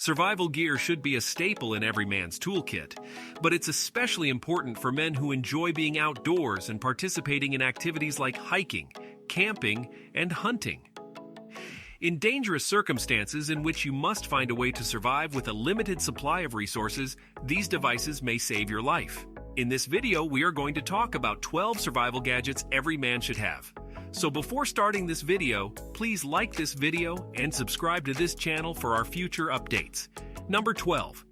Survival gear should be a staple in every man's toolkit, but it's especially important for men who enjoy being outdoors and participating in activities like hiking, camping, and hunting. In dangerous circumstances in which you must find a way to survive with a limited supply of resources, these devices may save your life. In this video, we are going to talk about 12 survival gadgets every man should have. So before starting this video, please like this video and subscribe to this channel for our future updates. Number 12.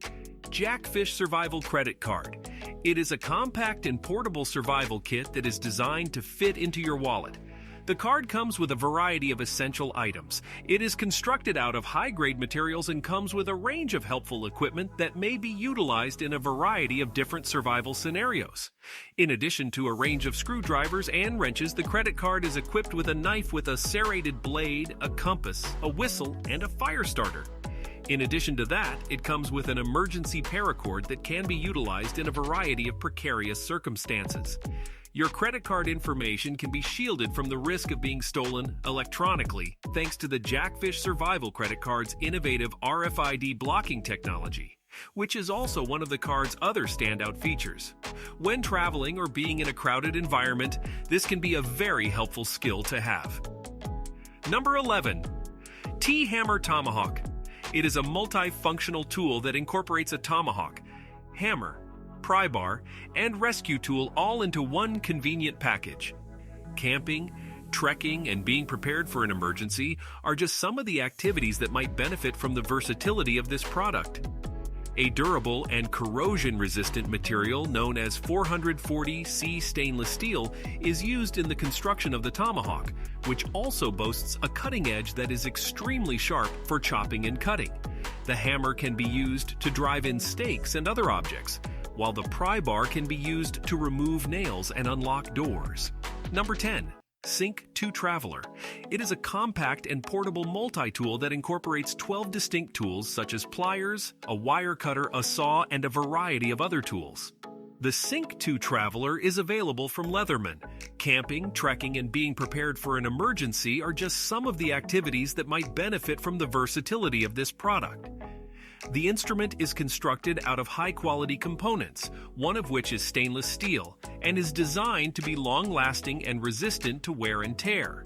Jackfish Survival Credit Card. It is a compact and portable survival kit that is designed to fit into your wallet. The card comes with a variety of essential items. It is constructed out of high-grade materials and comes with a range of helpful equipment that may be utilized in a variety of different survival scenarios. In addition to a range of screwdrivers and wrenches, the credit card is equipped with a knife with a serrated blade, a compass, a whistle, and a fire starter. In addition to that, it comes with an emergency paracord that can be utilized in a variety of precarious circumstances. Your credit card information can be shielded from the risk of being stolen electronically thanks to the Jackfish Survival Credit Card's innovative RFID blocking technology, which is also one of the card's other standout features. When traveling or being in a crowded environment, this can be a very helpful skill to have. Number 11. T.Hammer Tomahawk. It is a multifunctional tool that incorporates a tomahawk, hammer, pry bar, and rescue tool all into one convenient package. Camping, trekking, and being prepared for an emergency are just some of the activities that might benefit from the versatility of this product. A durable and corrosion-resistant material known as 440C stainless steel is used in the construction of the tomahawk, which also boasts a cutting edge that is extremely sharp for chopping and cutting. The hammer can be used to drive in stakes and other objects, while the pry bar can be used to remove nails and unlock doors. Number 10. Sync 2 Traveler. It is a compact and portable multi-tool that incorporates 12 distinct tools such as pliers, a wire cutter, a saw, and a variety of other tools. The Sync 2 Traveler is available from Leatherman. Camping, trekking, and being prepared for an emergency are just some of the activities that might benefit from the versatility of this product. The instrument is constructed out of high-quality components, one of which is stainless steel, and is designed to be long-lasting and resistant to wear and tear.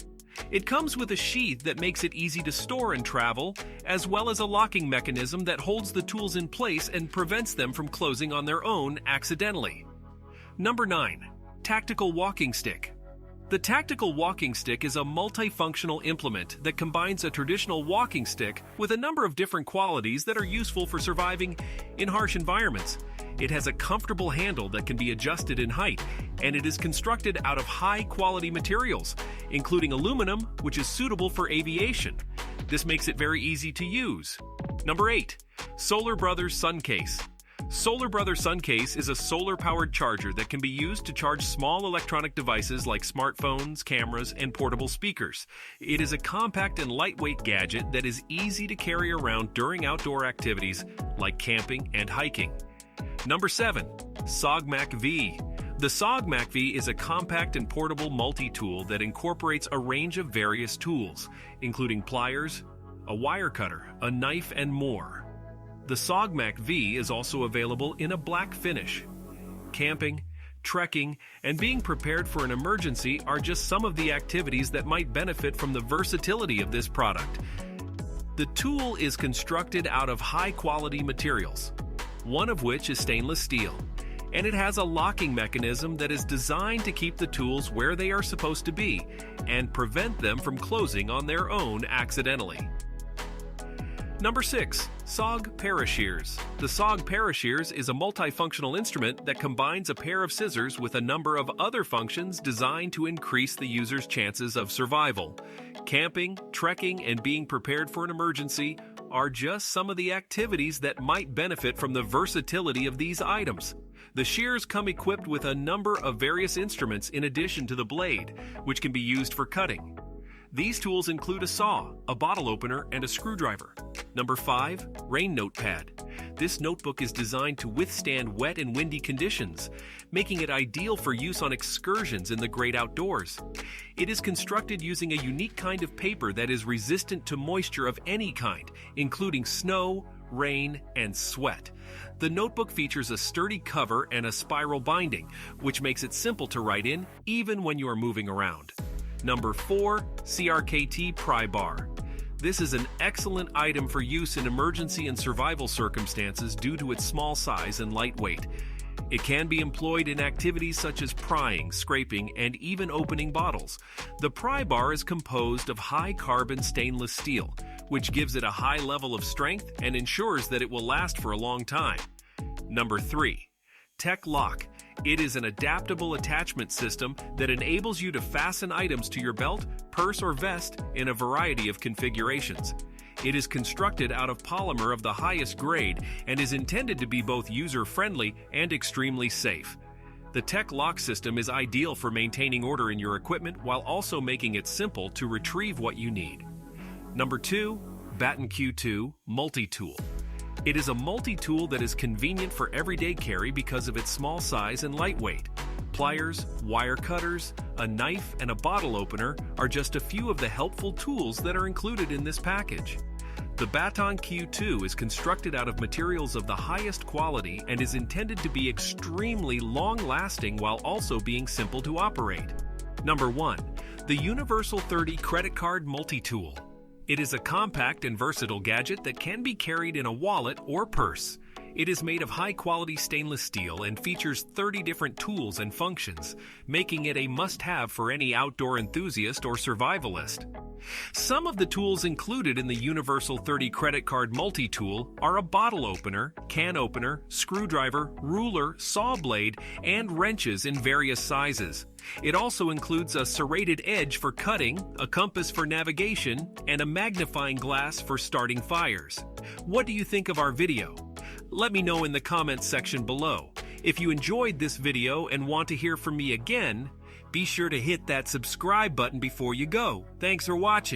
It comes with a sheath that makes it easy to store and travel, as well as a locking mechanism that holds the tools in place and prevents them from closing on their own accidentally. Number 9. Tactical Walking Stick. The tactical walking stick is a multifunctional implement that combines a traditional walking stick with a number of different qualities that are useful for surviving in harsh environments. It has a comfortable handle that can be adjusted in height, and it is constructed out of high-quality materials, including aluminum, which is suitable for aviation. This makes it very easy to use. Number 8. Solar Brothers Sun Case. Solar Brothers Sun Case is a solar-powered charger that can be used to charge small electronic devices like smartphones, cameras, and portable speakers. It is a compact and lightweight gadget that is easy to carry around during outdoor activities like camping and hiking. Number 7. SOG MACV. The SOG MACV is a compact and portable multi-tool that incorporates a range of various tools, including pliers, a wire cutter, a knife, and more. The SOG MACV is also available in a black finish. Camping, trekking, and being prepared for an emergency are just some of the activities that might benefit from the versatility of this product. The tool is constructed out of high-quality materials, one of which is stainless steel, and it has a locking mechanism that is designed to keep the tools where they are supposed to be and prevent them from closing on their own accidentally. Number 6. SOG Parashears. The SOG Parashears is a multifunctional instrument that combines a pair of scissors with a number of other functions designed to increase the user's chances of survival. Camping, trekking, and being prepared for an emergency are just some of the activities that might benefit from the versatility of these items. The shears come equipped with a number of various instruments in addition to the blade, which can be used for cutting. These tools include a saw, a bottle opener, and a screwdriver. Number 5. Rain Notepad. This notebook is designed to withstand wet and windy conditions, making it ideal for use on excursions in the great outdoors. It is constructed using a unique kind of paper that is resistant to moisture of any kind, including snow, rain, and sweat. The notebook features a sturdy cover and a spiral binding, which makes it simple to write in even when you are moving around. Number 4. CRKT Pry Bar. This is an excellent item for use in emergency and survival circumstances due to its small size and lightweight. It can be employed in activities such as prying, scraping, and even opening bottles. The pry bar is composed of high-carbon stainless steel, which gives it a high level of strength and ensures that it will last for a long time. Number 3. Tek Lok. It is an adaptable attachment system that enables you to fasten items to your belt, purse, or vest in a variety of configurations. It is constructed out of polymer of the highest grade and is intended to be both user-friendly and extremely safe. The Tek Lok system is ideal for maintaining order in your equipment while also making it simple to retrieve what you need. Number 2. BATON Q2 Multitool. It is a multi-tool that is convenient for everyday carry because of its small size and lightweight. Pliers, wire cutters, a knife, and a bottle opener are just a few of the helpful tools that are included in this package. The BATON Q2 is constructed out of materials of the highest quality and is intended to be extremely long-lasting while also being simple to operate. Number 1. The Universal 30 Credit Card Multitool. It is a compact and versatile gadget that can be carried in a wallet or purse. It is made of high-quality stainless steel and features 30 different tools and functions, making it a must-have for any outdoor enthusiast or survivalist. Some of the tools included in the Universal 30 Credit Card Multitool are a bottle opener, can opener, screwdriver, ruler, saw blade, and wrenches in various sizes. It also includes a serrated edge for cutting, a compass for navigation, and a magnifying glass for starting fires. What do you think of our video? Let me know in the comments section below. If you enjoyed this video and want to hear from me again, be sure to hit that subscribe button before you go. Thanks for watching.